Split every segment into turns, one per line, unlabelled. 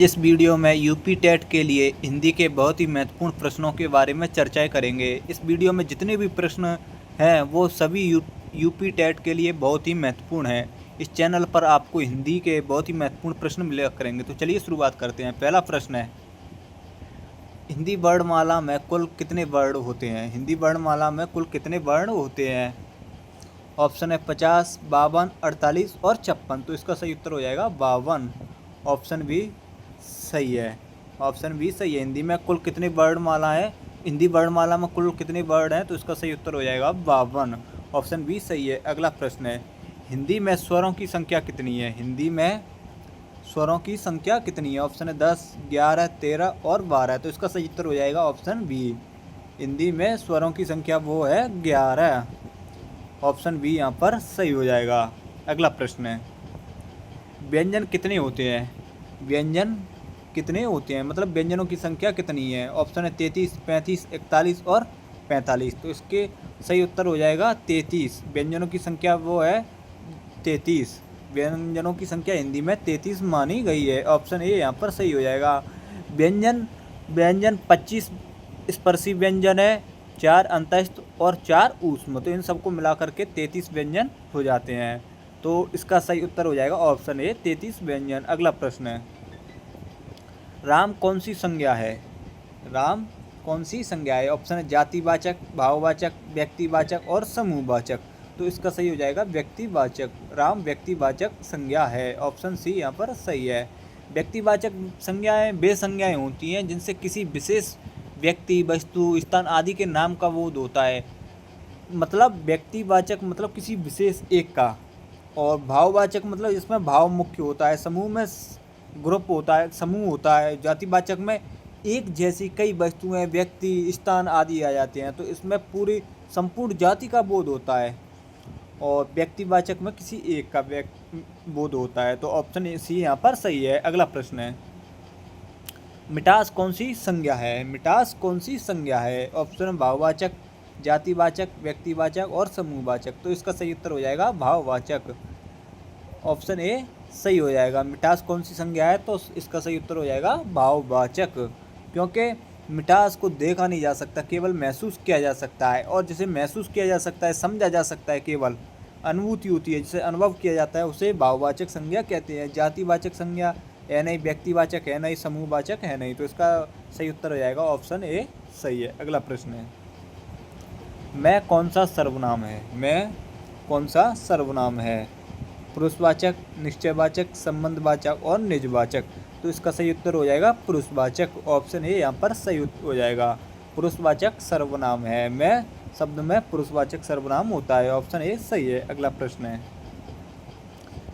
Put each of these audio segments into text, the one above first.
इस वीडियो में UP TET के लिए हिंदी के बहुत ही महत्वपूर्ण प्रश्नों के बारे में चर्चाएं करेंगे। इस वीडियो में जितने भी प्रश्न हैं वो सभी यूपी टेट के लिए बहुत ही महत्वपूर्ण हैं। इस चैनल पर आपको हिंदी के बहुत ही महत्वपूर्ण प्रश्न मिला करेंगे। तो चलिए शुरुआत करते हैं। पहला प्रश्न है, हिंदी वर्णमाला में कुल कितने वर्ण होते हैं? हिंदी वर्णमाला में कुल कितने वर्ण होते हैं? ऑप्शन है 50, 52, 48 और 56। तो इसका सही उत्तर हो जाएगा 52। ऑप्शन बी सही है। ऑप्शन बी सही है। हिंदी में कुल कितने वर्णमाला है? हिंदी वर्णमाला में कुल कितने वर्ण हैं? तो इसका सही उत्तर हो जाएगा 52। ऑप्शन बी सही है। अगला प्रश्न है, हिंदी में स्वरों की संख्या कितनी है? हिंदी में स्वरों की संख्या कितनी है? ऑप्शन है 10, 11, 13 और 12। तो इसका सही उत्तर हो जाएगा ऑप्शन बी। हिंदी में स्वरों की संख्या वो है 11। ऑप्शन बी यहाँ पर सही हो जाएगा। अगला प्रश्न है, व्यंजन कितने होते हैं? व्यंजन कितने होते हैं मतलब व्यंजनों की संख्या कितनी है? ऑप्शन है 33, 35, 41 और 45। तो इसके सही उत्तर हो जाएगा 33। व्यंजनों की संख्या वो है 33। व्यंजनों की संख्या हिंदी में 33 मानी गई है। ऑप्शन ए यहाँ पर सही हो जाएगा। व्यंजन व्यंजन 25 स्पर्शी व्यंजन है, 4 अंतस्थ और 4 ऊष्म। तो इन सबको मिला करके 33 व्यंजन हो जाते हैं। तो इसका सही उत्तर हो जाएगा ऑप्शन ए 33 व्यंजन। अगला प्रश्न है, राम कौन सी संज्ञा है? राम कौन सी संज्ञा है? ऑप्शन है जातिवाचक, भाववाचक, व्यक्तिवाचक और समूहवाचक। तो इसका सही हो जाएगा व्यक्तिवाचक। राम व्यक्तिवाचक संज्ञा है। ऑप्शन सी यहाँ पर सही है। व्यक्तिवाचक संज्ञाएं वे संज्ञाएं होती हैं जिनसे किसी विशेष व्यक्ति, वस्तु, स्थान आदि के नाम का बोध होता है। मतलब व्यक्तिवाचक मतलब किसी विशेष एक का, और भाववाचक मतलब इसमें भाव मुख्य होता है। समूह में ग्रुप होता है, समूह होता है। जातिवाचक में एक जैसी कई वस्तुएं, व्यक्ति, स्थान आदि आ जाते हैं। तो इसमें पूरी संपूर्ण जाति का बोध होता है। और व्यक्तिवाचक में किसी एक का बोध होता है। तो ऑप्शन सी यहाँ पर सही है। अगला प्रश्न है, मिठास कौन सी संज्ञा है? मिठास कौन सी संज्ञा है? ऑप्शन भाववाचक, जातिवाचक, व्यक्तिवाचक और समूहवाचक। तो इसका सही उत्तर हो जाएगा भाववाचक। ऑप्शन ए सही हो जाएगा। मिठास कौन सी संज्ञा है? तो इसका सही उत्तर हो जाएगा भाववाचक। क्योंकि मिठास को देखा नहीं जा सकता, केवल महसूस किया जा सकता है। और जिसे महसूस किया जा सकता है, समझा जा सकता है, केवल अनुभूति होती है, जिसे अनुभव किया जाता है, उसे भाववाचक संज्ञा कहते हैं। जातिवाचक संज्ञा है नहीं, व्यक्तिवाचक है नहीं, समूहवाचक है नहीं। तो इसका सही उत्तर हो जाएगा ऑप्शन ए सही है। अगला प्रश्न है, मैं कौन सा सर्वनाम है? मैं कौन सा सर्वनाम है? पुरुषवाचक, निश्चयवाचक, संबंधवाचक और निजवाचक। तो इसका सही उत्तर हो जाएगा पुरुषवाचक। ऑप्शन ए यहाँ पर सही हो जाएगा। पुरुषवाचक सर्वनाम है। मैं शब्द में पुरुषवाचक सर्वनाम होता है। ऑप्शन ए सही है। अगला प्रश्न है,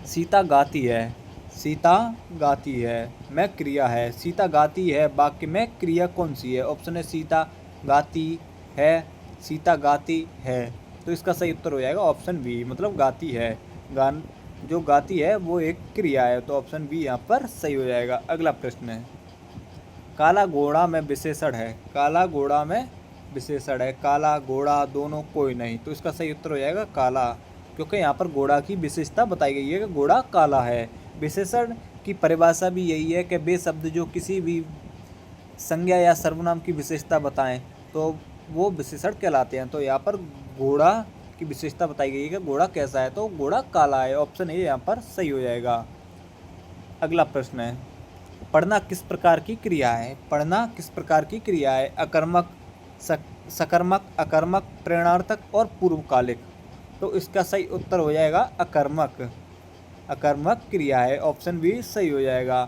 सीता गाती है। सीता गाती है में क्रिया है। सीता गाती है वाक्य में क्रिया कौन सी है? ऑप्शन है सीता गाती है, सीता गाती है। तो इसका सही उत्तर हो जाएगा ऑप्शन बी, मतलब गाती है। गान जो गाती है वो एक क्रिया है। तो ऑप्शन बी यहाँ पर सही हो जाएगा। अगला प्रश्न है, काला घोड़ा में विशेषण है। काला घोड़ा में विशेषण है। काला घोड़ा दोनों कोई नहीं। तो इसका सही उत्तर हो जाएगा काला, क्योंकि यहाँ पर घोड़ा की विशेषता बताई गई है कि घोड़ा काला है। विशेषण की परिभाषा भी यही है कि वे शब्द जो किसी भी संज्ञा या सर्वनाम की विशेषता बताएं तो वो विशेषण कहलाते हैं। तो यहाँ पर घोड़ा की विशेषता बताई गई है कि घोड़ा कैसा है, तो घोड़ा काला है। ऑप्शन ए यहाँ पर सही हो जाएगा। अगला प्रश्न है, पढ़ना किस प्रकार की क्रिया है? पढ़ना किस प्रकार की क्रिया है? अकर्मक, सकर्मक, अकर्मक, प्रेरणार्थक और पूर्वकालिक। तो इसका सही उत्तर हो जाएगा अकर्मक। अकर्मक क्रिया है। ऑप्शन बी सही हो जाएगा।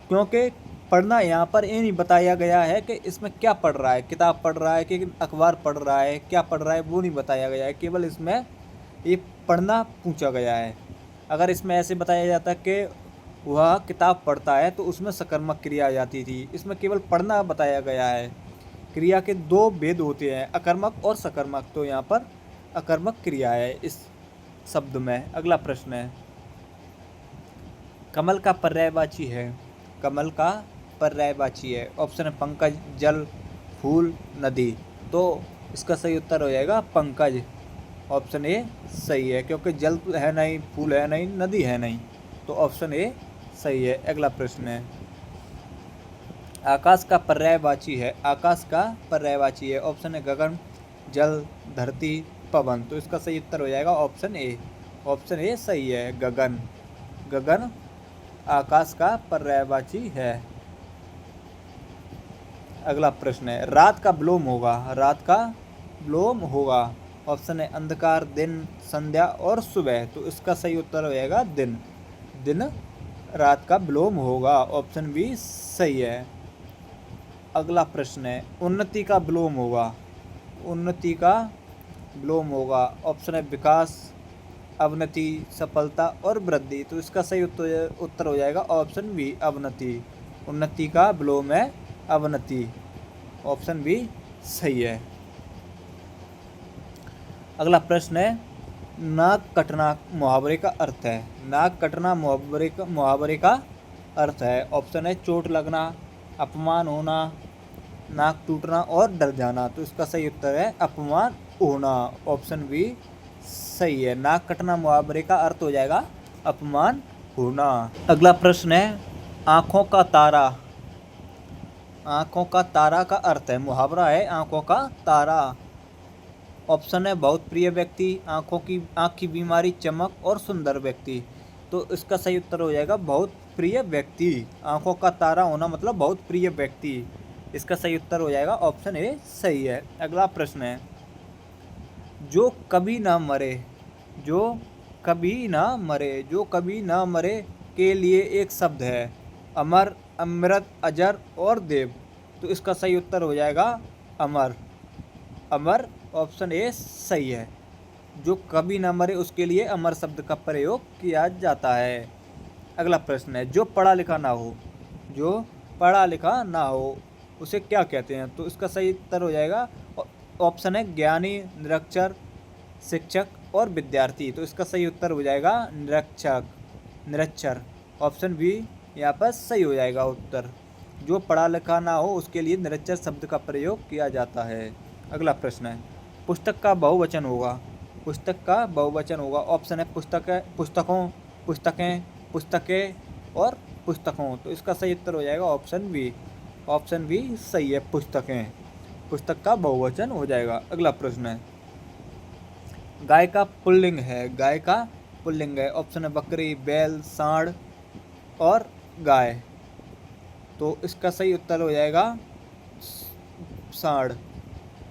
क्योंकि पढ़ना यहाँ पर ये नहीं बताया गया है कि इसमें क्या पढ़ रहा है, किताब पढ़ रहा है कि अखबार पढ़ रहा है, क्या पढ़ रहा है वो नहीं बताया गया है। केवल इसमें ये पढ़ना पूछा गया है। अगर इसमें ऐसे बताया जाता कि वह किताब पढ़ता है तो उसमें सकर्मक क्रिया आ जाती थी। इसमें केवल पढ़ना बताया गया है। क्रिया के दो भेद होते हैं, अकर्मक और सकर्मक। तो यहाँ पर अकर्मक क्रिया है इस शब्द में। अगला प्रश्न है, कमल का पर्यायवाची है। कमल का पर्यायवाची है। ऑप्शन है पंकज, जल, फूल, नदी। तो इसका सही उत्तर हो जाएगा पंकज। ऑप्शन ए सही है, क्योंकि जल है नहीं, फूल है नहीं, नदी है नहीं। तो ऑप्शन ए सही है। अगला प्रश्न है, आकाश का पर्यायवाची है, आकाश का पर्यायवाची है। ऑप्शन है गगन, जल, धरती, पवन। तो इसका सही उत्तर हो जाएगा ऑप्शन ए। ऑप्शन ए सही है, गगन। गगन आकाश का पर्यायवाची है। अगला प्रश्न है, रात का विलोम होगा, रात का विलोम होगा। ऑप्शन है अंधकार, दिन, संध्या और सुबह। तो इसका सही उत्तर हो जाएगा दिन। दिन रात का विलोम होगा। ऑप्शन बी सही है। अगला प्रश्न है, उन्नति का विलोम होगा, उन्नति का विलोम होगा। ऑप्शन है विकास, अवनति, सफलता और वृद्धि। तो इसका सही उत्तर हो जाएगा ऑप्शन बी अवनति। उन्नति का विलोम है अवनति। ऑप्शन बी सही है। अगला प्रश्न है, नाक कटना मुहावरे का अर्थ है, नाक कटना मुहावरे का अर्थ है। ऑप्शन है चोट लगना, अपमान होना, नाक टूटना और डर जाना। तो इसका सही उत्तर है अपमान होना। ऑप्शन बी सही है। नाक कटना मुहावरे का अर्थ हो जाएगा अपमान होना। अगला प्रश्न है, आँखों का तारा, आँखों का तारा का अर्थ है, मुहावरा है आँखों का तारा। ऑप्शन है बहुत प्रिय व्यक्ति, आँख की बीमारी, चमक और सुंदर व्यक्ति। तो इसका सही उत्तर हो जाएगा बहुत प्रिय व्यक्ति। आँखों का तारा होना मतलब बहुत प्रिय व्यक्ति। इसका सही उत्तर हो जाएगा ऑप्शन ए सही है। अगला प्रश्न है, जो कभी ना मरे, जो कभी ना मरे, जो कभी ना मरे के लिए एक शब्द है, अमर, अमृत, अजर और देव। तो इसका सही उत्तर हो जाएगा अमर। अमर ऑप्शन ए सही है। जो कभी ना मरे उसके लिए अमर शब्द का प्रयोग किया जाता है। अगला प्रश्न है, जो पढ़ा लिखा ना हो, जो पढ़ा लिखा ना हो उसे क्या कहते हैं। तो इसका सही उत्तर हो जाएगा ऑप्शन है ज्ञानी, निरक्षर, शिक्षक और विद्यार्थी। तो इसका सही उत्तर हो जाएगा निरक्षक, निरक्षर। ऑप्शन बी यहाँ पर सही हो जाएगा उत्तर। जो पढ़ा लिखा ना हो उसके लिए निरक्षर शब्द का प्रयोग किया जाता है। अगला प्रश्न है, पुस्तक का बहुवचन होगा, पुस्तक का बहुवचन होगा। ऑप्शन है पुस्तकों, पुस्तकें, पुस्तकें और पुस्तकों। तो इसका सही उत्तर हो जाएगा ऑप्शन बी। ऑप्शन बी सही है, पुस्तकें, पुस्तक का बहुवचन हो जाएगा। अगला प्रश्न है, गाय का पुल्लिंग है, गाय का पुल्लिंग है। ऑप्शन है बकरी, बैल, सांड और गाय। तो इसका सही उत्तर हो जाएगा सांड।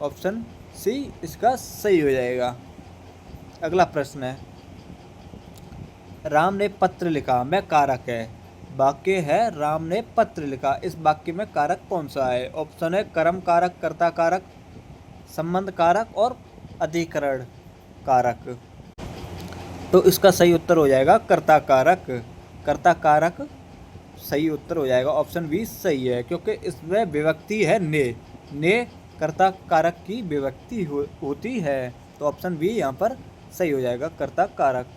ऑप्शन सी इसका सही हो जाएगा। अगला प्रश्न है, राम ने पत्र लिखा में कारक है। वाक्य है राम ने पत्र लिखा, इस वाक्य में कारक कौन सा है। ऑप्शन है कर्म कारक, कर्ता कारक, संबंध कारक और अधिकरण कारक। तो इसका सही उत्तर हो जाएगा कर्ता कारक। कर्ता कारक सही उत्तर हो जाएगा। ऑप्शन बी सही है, क्योंकि इसमें विभक्ति है ने कर्ता कारक की विभक्ति होती है। तो ऑप्शन बी यहाँ पर सही हो जाएगा, कर्ता कारक।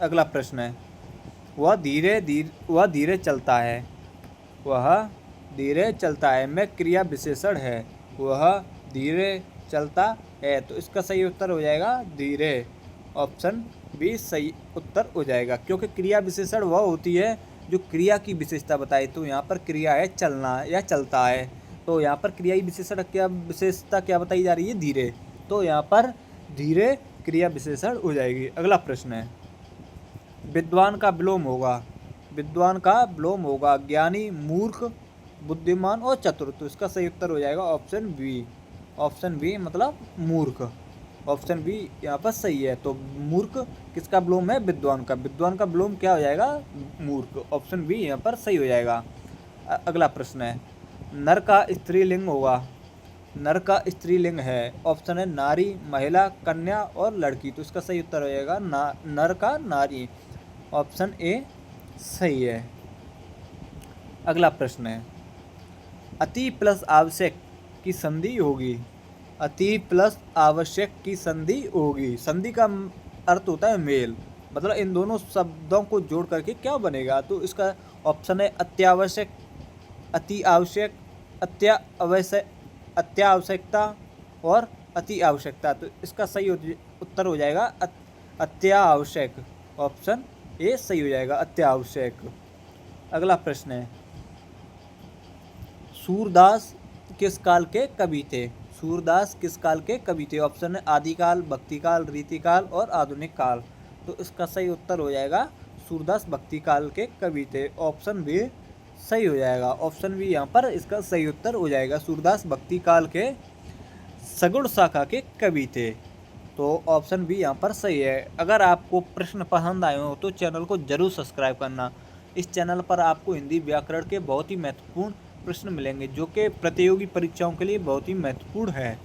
अगला प्रश्न है, वह धीरे चलता है, वह धीरे चलता है में क्रिया विशेषण है, वह धीरे चलता है। तो इसका सही उत्तर हो जाएगा धीरे। ऑप्शन बी सही उत्तर हो जाएगा, क्योंकि क्रिया विशेषण वह होती है जो क्रिया की विशेषता बताए। तो यहाँ पर क्रिया है चलना या चलता है, तो यहाँ पर क्रिया विशेषण क्या विशेषता क्या बताई जा रही है, धीरे। तो यहाँ पर धीरे क्रिया विशेषण हो जाएगी। अगला प्रश्न है, विद्वान का विलोम होगा, विद्वान का विलोम होगा ज्ञानी, मूर्ख, बुद्धिमान और चतुर। तो इसका सही उत्तर हो जाएगा ऑप्शन बी। ऑप्शन बी मतलब मूर्ख। ऑप्शन बी यहाँ पर सही है। तो मूर्ख किसका विलोम है, विद्वान का। विद्वान का विलोम क्या हो जाएगा, मूर्ख। ऑप्शन बी यहाँ पर सही हो जाएगा। अगला प्रश्न है, नर का स्त्रीलिंग होगा, नर का स्त्रीलिंग है। ऑप्शन है नारी, महिला, कन्या और लड़की। तो इसका सही उत्तर हो जाएगा नर का नारी। ऑप्शन ए सही है। अगला प्रश्न है, अति प्लस आवश्यक की संधि होगी, अति प्लस आवश्यक की संधि होगी। संधि का अर्थ होता है मेल, मतलब इन दोनों शब्दों को जोड़ करके क्या बनेगा। तो इसका ऑप्शन है अत्यावश्यक, अति आवश्यक, अत्यावश्यकता और अति आवश्यकता। तो इसका सही उत्तर हो जाएगा अत्यावश्यक। ऑप्शन ए सही हो जाएगा, अत्यावश्यक। अगला प्रश्न है, सूरदास किस काल के कवि थे? सूरदास किस काल के कवि थे? ऑप्शन है आदिकाल, भक्तिकाल, रीतिकाल और आधुनिक काल। तो इसका सही उत्तर हो जाएगा सूरदास भक्ति काल के कवि थे। ऑप्शन बी सही हो जाएगा। ऑप्शन बी यहाँ पर इसका सही उत्तर हो जाएगा। सूरदास भक्ति काल के सगुण शाखा के कवि थे। तो ऑप्शन बी यहाँ पर सही है। अगर आपको प्रश्न पसंद आए हो तो चैनल को जरूर सब्सक्राइब करना। इस चैनल पर आपको हिंदी व्याकरण के बहुत ही महत्वपूर्ण प्रश्न मिलेंगे जो कि प्रतियोगी परीक्षाओं के लिए बहुत ही महत्वपूर्ण है।